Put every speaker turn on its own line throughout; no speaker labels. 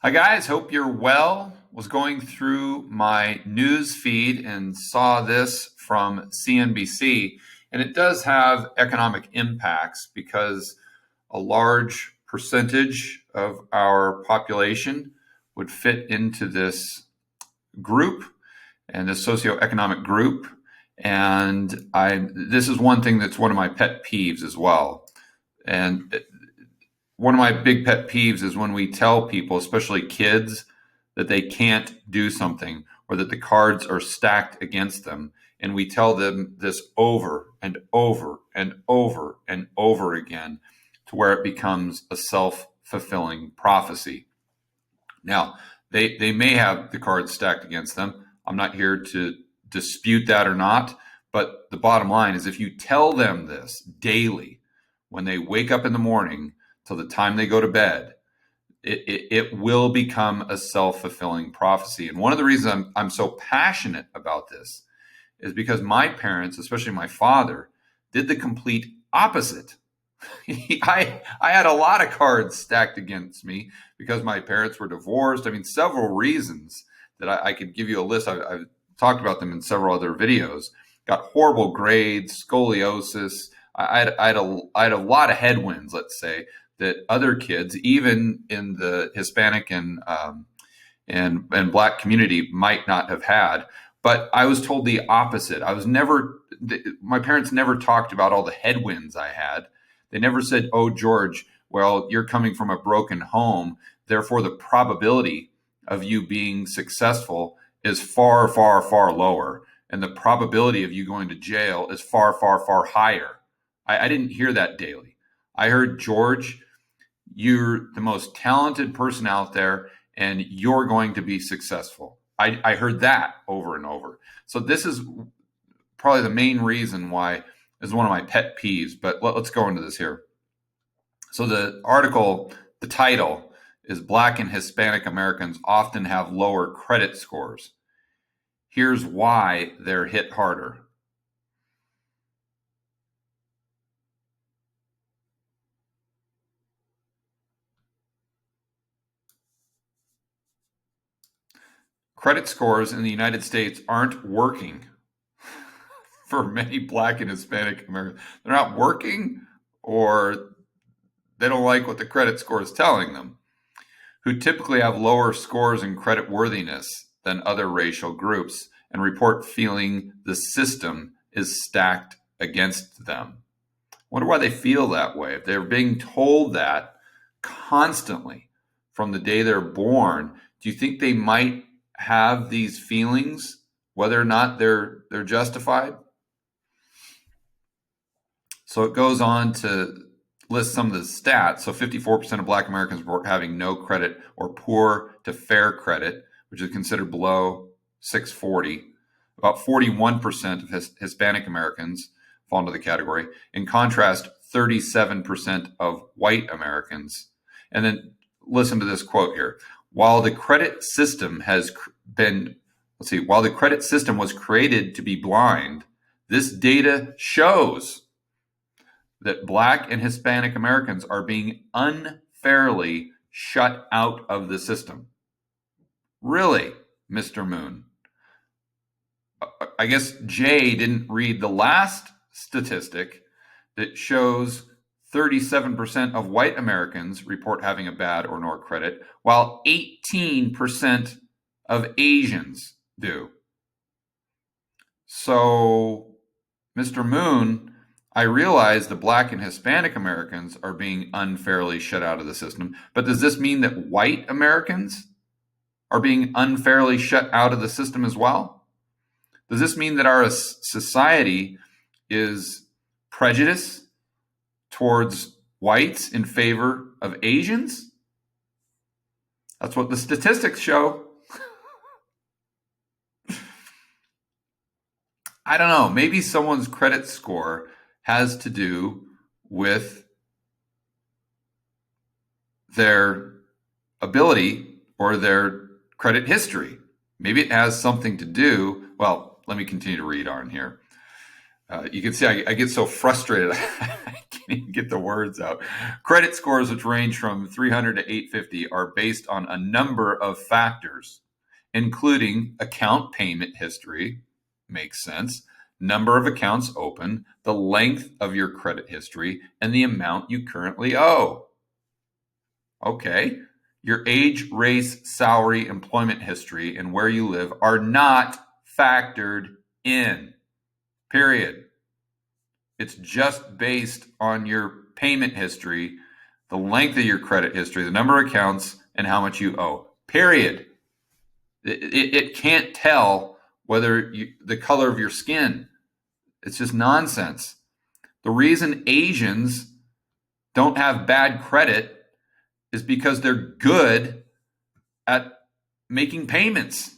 Hi guys, hope you're well. Was going through my news feed and saw this from CNBC, and it does have economic impacts because a large percentage of our population would fit into this group and this socioeconomic group. And this is one thing that's one of my pet peeves as well. And one of my big pet peeves is when we tell people, especially kids, that they can't do something or that the cards are stacked against them. And we tell them this over and over and over and over again to where it becomes a self-fulfilling prophecy. Now, they may have the cards stacked against them. I'm not here to dispute that or not. But the bottom line is if you tell them this daily, when they wake up in the morning till the time they go to bed, it will become a self-fulfilling prophecy. And one of the reasons I'm so passionate about this is because my parents, especially my father, did the complete opposite. I had a lot of cards stacked against me because my parents were divorced. I mean, several reasons that I could give you a list. I've talked about them in several other videos. Got horrible grades, scoliosis. I had a lot of headwinds, let's say, that other kids, even in the Hispanic and Black community, might not have had. But I was told the opposite. My parents never talked about all the headwinds I had. They never said, "Oh, George, well, you're coming from a broken home, therefore the probability of you being successful is far, far, far lower, and the probability of you going to jail is far, far, far higher." I didn't hear that daily. I heard, "George, you're the most talented person out there, and you're going to be successful." I heard that over and over. So this is probably the main reason why it's one of my pet peeves. But let's go into this here. So the article, the title is "Black and Hispanic Americans Often Have Lower Credit Scores. Here's why they're hit harder." Credit scores in the United States aren't working for many Black and Hispanic Americans. They're not working, or they don't like what the credit score is telling them, who typically have lower scores in credit worthiness than other racial groups and report feeling the system is stacked against them. I wonder why they feel that way. If they're being told that constantly from the day they're born, do you think they might have these feelings, whether or not they're justified? So it goes on to list some of the stats. So 54% of Black Americans report having no credit or poor to fair credit, which is considered below 640. About 41% of Hispanic Americans fall into the category. In contrast, 37% of white Americans. And then listen to this quote here. While the credit system was created to be blind, this data shows that Black and Hispanic Americans are being unfairly shut out of the system. Really, Mr. Moon? I guess Jay didn't read the last statistic that shows 37% of white Americans report having a bad or no credit, while 18% of Asians do. So, Mr. Moon, I realize the Black and Hispanic Americans are being unfairly shut out of the system, but does this mean that white Americans are being unfairly shut out of the system as well? Does this mean that our society is prejudiced towards whites in favor of Asians? That's what the statistics show. I don't know. Maybe someone's credit score has to do with their ability or their credit history. Maybe it has something to do. Well, let me continue to read on here. You can see I get so frustrated. I can't even get the words out. Credit scores, which range from 300 to 850, are based on a number of factors, including account payment history, makes sense, number of accounts open, the length of your credit history, and the amount you currently owe. Okay. Your age, race, salary, employment history, and where you live are not factored in. Period. It's just based on your payment history, the length of your credit history, the number of accounts, and how much you owe. Period. It can't tell the color of your skin. It's just nonsense. The reason Asians don't have bad credit is because they're good at making payments,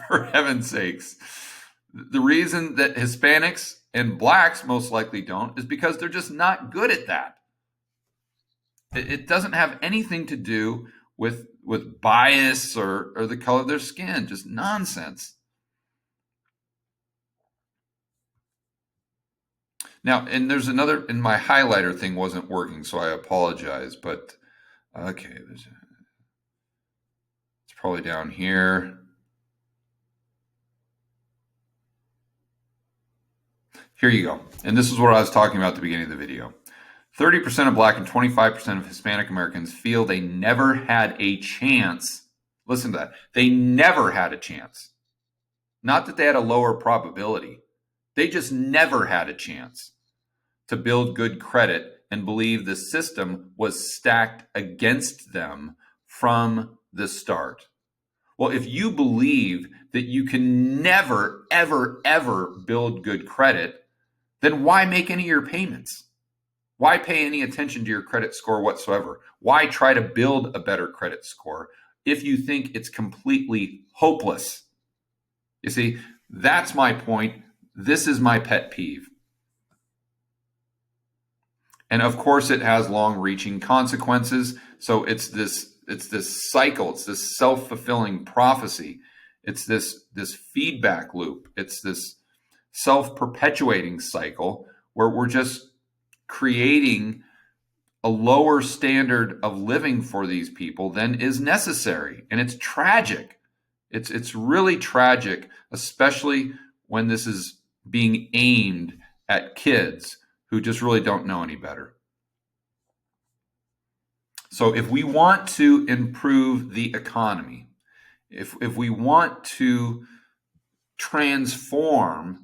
for heaven's sakes. The reason that Hispanics and blacks most likely don't is because they're just not good at that. It doesn't have anything to do with bias or the color of their skin, just nonsense. Now, and there's another, and my highlighter thing wasn't working, so I apologize, but okay, it's probably down here. Here you go. And this is what I was talking about at the beginning of the video. 30% of Black and 25% of Hispanic Americans feel they never had a chance. Listen to that. They never had a chance. Not that they had a lower probability. They just never had a chance to build good credit and believe the system was stacked against them from the start. Well, if you believe that you can never, ever, ever build good credit, then why make any of your payments? Why pay any attention to your credit score whatsoever? Why try to build a better credit score if you think it's completely hopeless? You see, that's my point. This is my pet peeve. And of course, it has long-reaching consequences. So it's this cycle. It's this self-fulfilling prophecy. It's this feedback loop. It's this self-perpetuating cycle where we're just creating a lower standard of living for these people than is necessary. And it's tragic. It's really tragic, especially when this is being aimed at kids who just really don't know any better. So if we want to improve the economy, if we want to transform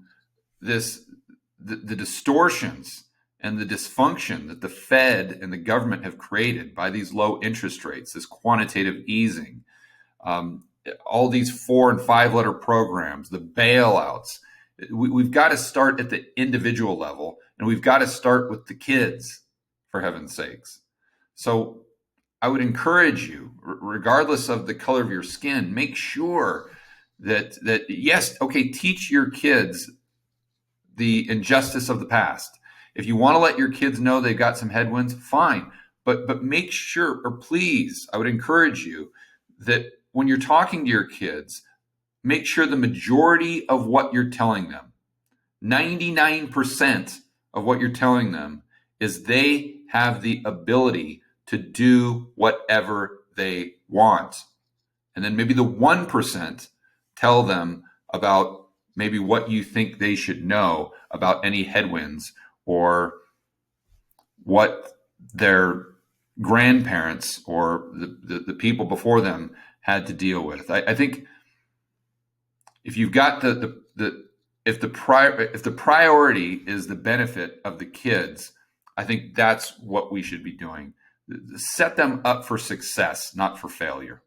the distortions and the dysfunction that the Fed and the government have created by these low interest rates, this quantitative easing, all these 4 and 5 letter programs, the bailouts, we've got to start at the individual level, and we've got to start with the kids, for heaven's sakes. So I would encourage you, regardless of the color of your skin, make sure that yes, okay, teach your kids the injustice of the past. If you want to let your kids know they've got some headwinds, fine. But make sure, or please, I would encourage you that when you're talking to your kids, make sure the majority of what you're telling them, 99% of what you're telling them, is they have the ability to do whatever they want. And then maybe the 1%, tell them about maybe what you think they should know about any headwinds or what their grandparents or the people before them had to deal with. I think if you've got if the priority is the benefit of the kids, I think that's what we should be doing. Set them up for success, not for failure.